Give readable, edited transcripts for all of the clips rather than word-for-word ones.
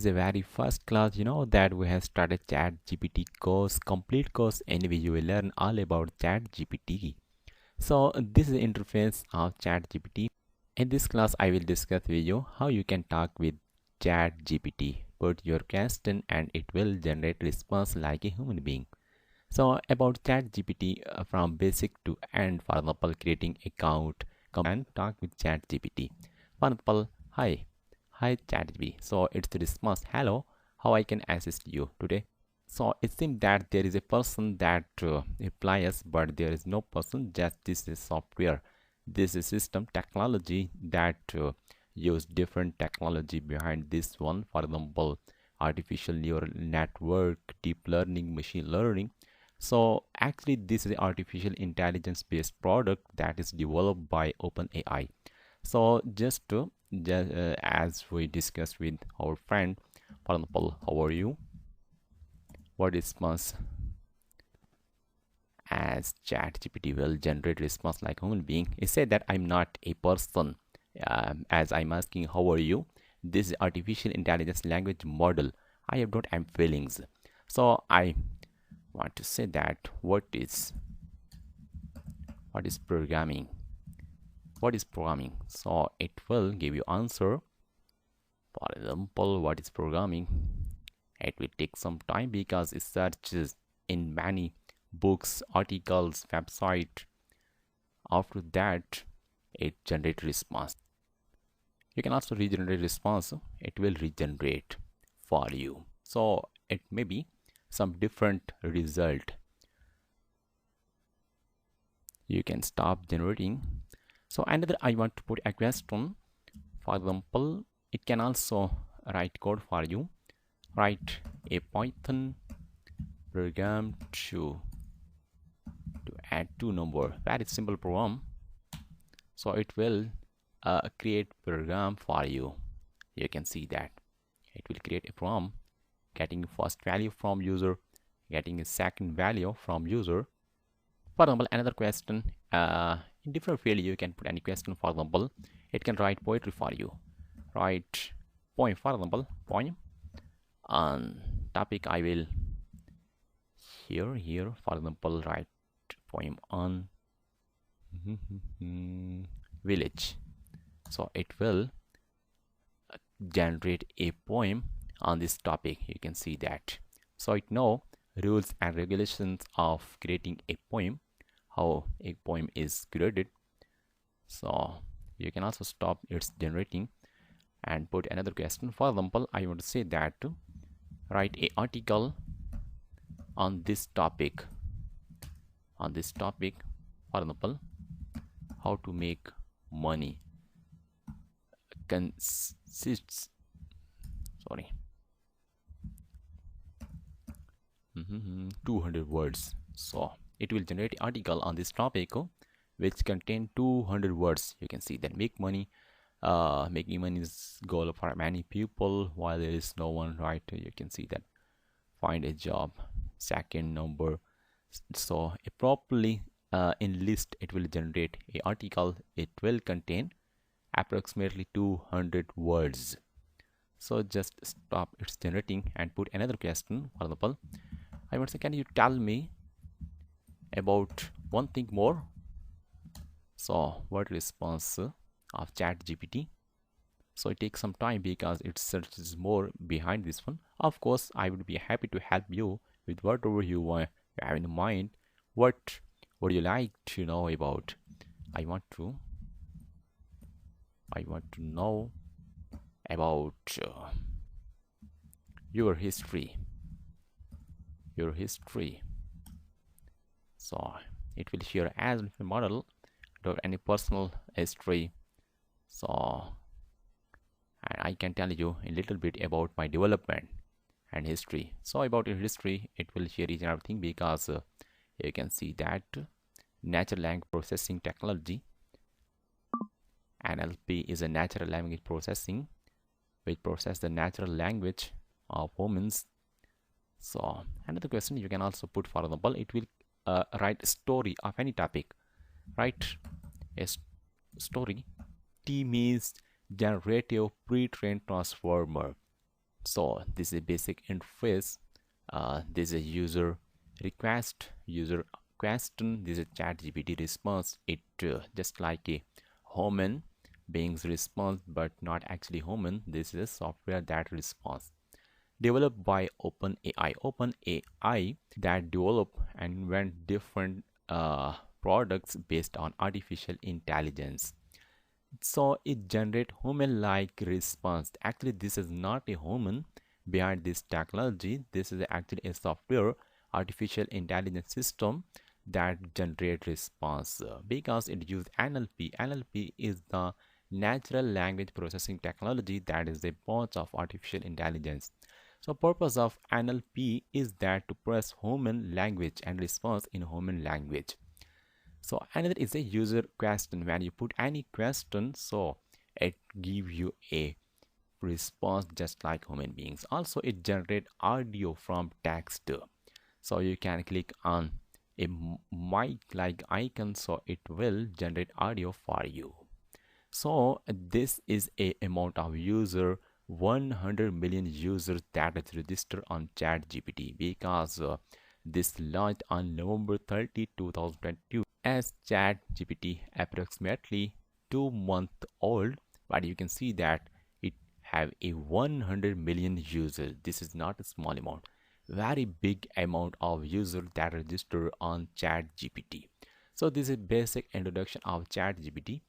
is a very first class, that we have started Chat GPT course, complete course, and you will learn all about Chat GPT. So this is the interface of Chat GPT. In this class, I will discuss with you how you can talk with Chat GPT. Put your question and it will generate response like a human being. So about Chat GPT, from basic to end, for example, creating account, and talk with Chat GPT. For example, hi ChatGPT. So it's the response, hello, how I can assist you today. So it seems that there is a person that replies, but there is no person, just this is software. This is system technology that use different technology behind this one. For example, artificial neural network, deep learning, machine learning. So actually this is an artificial intelligence based product that is developed by OpenAI. So as we discussed with our friend, for example, how are you? What response? As ChatGPT will generate response like human being. It said that I'm not a person. As I'm asking how are you, this is artificial intelligence language model. I don't have feelings. So I want to say that what is programming? What is programming? So it will give you answer. For example, what is programming? It will take some time because it searches in many books, articles, website. After that, it generates response. You can also regenerate response. It will regenerate for you. So it may be some different result. You can stop generating. So another, I want to put a question. For example, it can also write code for you. Write a Python program to add two number. Very simple program. So it will create program for you. You can see that it will create a program, getting first value from user, getting a second value from user. For example, another question, in different field you can put any question. For example, it can write poetry for you. Write poem, for example, poem on topic. I will here for example, write poem on village. So it will generate a poem on this topic. You can see that. So it know rules and regulations of creating a poem, how a poem is created. So you can also stop its generating and put another question. For example, I want to say that to write a article on this topic. For example, how to make money consists 200 words. So it will generate an article on this topic which contain 200 words. You can see that make money, making money is goal for many people while there is no one, right? You can see that find a job, second number. So a properly in list, it will generate a article. It will contain approximately 200 words. So just stop its generating and put another question. For example, I want to say, can you tell me about one thing more? So what response of Chat GPT? So it takes some time because it searches more behind this one. Of course, I would be happy to help you with whatever you have in mind. What would you like to know about? I want to know about your history. So it will share as a model or any personal history. So and I can tell you a little bit about my development and history. So about your history, it will share each and everything because you can see that natural language processing technology, NLP, is a natural language processing which process the natural language of humans. So another question you can also put, for example, it will write a story of any topic. Write a story. T means generative pre-trained transformer. So this is a basic interface. This is a user request, user question. This is a chat GPT response. It just like a human being's response, but not actually human. This is a software that responds. Developed by OpenAI. OpenAI that develop and invent different products based on artificial intelligence. So it generate human-like response. Actually, this is not a human behind this technology. This is actually a software artificial intelligence system that generate response because it use NLP. NLP is the natural language processing technology that is a branch of artificial intelligence. So purpose of NLP is that to process human language and response in human language. So another is a user question. When you put any question, so it give you a response just like human beings. Also it generate audio from text. So you can click on a mic like icon, so it will generate audio for you. So this is a amount of user 100 million users that is registered on ChatGPT because this launched on November 30, 2022 as ChatGPT approximately 2 month old, but you can see that it have a 100 million users. This is not a small amount, very big amount of users that register on ChatGPT. So this is basic introduction of ChatGPT.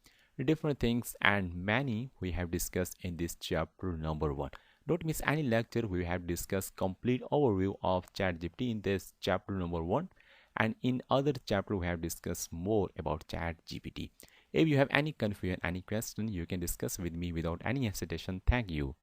Different things and many we have discussed in this chapter number 1. Don't miss any lecture. We have discussed complete overview of ChatGPT in this chapter number 1, and in other chapter we have discussed more about ChatGPT. If you have any confusion, any question, you can discuss with me without any hesitation. Thank you.